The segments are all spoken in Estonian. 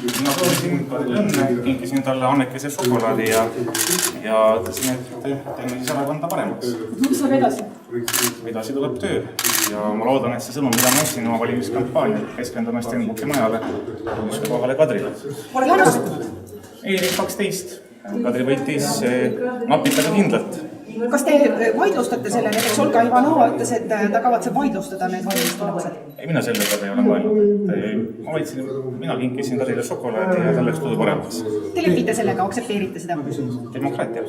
Mina proovisin Kadrile õnne, kinkisin talle annekese šokolaadi ja ütlesin, et teeme siis erakonda paremaks. Mis saab edasi? Edasi tuleb töö ja ma loodan, et see sõnum, mida ma ütlesin oma valimiskampaaniat, keskendume Stenbocki majale, uske kohale Kadrile. Pole arvestatud? Ei, 12. Kadri võitis napid aga kindlalt. Kas te vaidlustate selle? Näiteks Olga Ivanova ütles, et ta kavatseb vaidlustada need valimistulemused. Ei, mina selle peale ei ole mõelnud. Mina kinkisin Kadrile šokolaadi ja selleks tudu paremaks. Te lepite sellega, aktsepteerite seda? Demokraatia.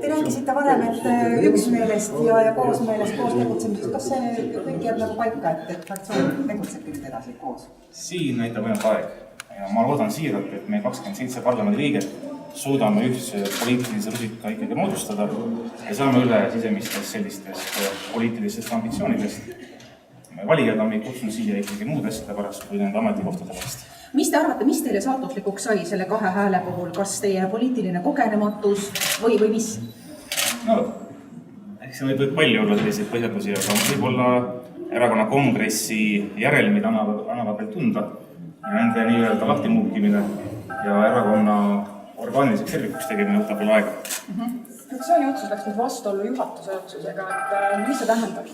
Te rääkisite varem, et üksmeelest ja koosmeelest koos tegutsemisest. Kas see kõik jääb nagu paika, et fraktsioon tegutsebki nüüd edasi koos? Siin näitab ainult aeg. Ja ma loodan siiralt, et me 27 parlamendi liiget suudame ühtse poliitilise rusika ikkagi moodustada ja saame üle sisemistest sellistest poliitilistest ambitsioonidest. Valijad on meid kutsunud siia ikkagi muude asjade pärast kui nende ametikohtade pärast. Mis te arvate, mis teile saatuslikuks sai selle 2 hääle puhul? Kas teie poliitiline kogenematus või mis? No, eks see võib palju olla selliseid põhjendusi, aga võib-olla erakonna kongressi järelmid annavad veel tunda ja nende nii-öelda lahtimuukimine ja erakonna orgaaniliseks tervikuks tegemine võtab veel aega. Fraktsiooni otsus läks nüüd vastuollu juhatuse otsusega, et mis see tähendab?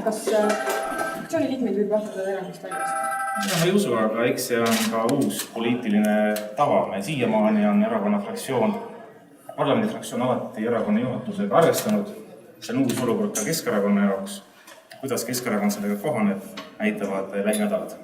Kas fraktsiooni liikmeid võib vahetada erakonnast väljast? Ma ei usu, aga eks see on ka uus poliitiline tava. Me siiamaani on erakonna fraktsioon, parlamendifraktsioon alati erakonna juhatusega arvestanud. See on uus olukord ka Keskerakonna jaoks. Kuidas Keskerakond sellega kohaneb, näitavad lähinädalad.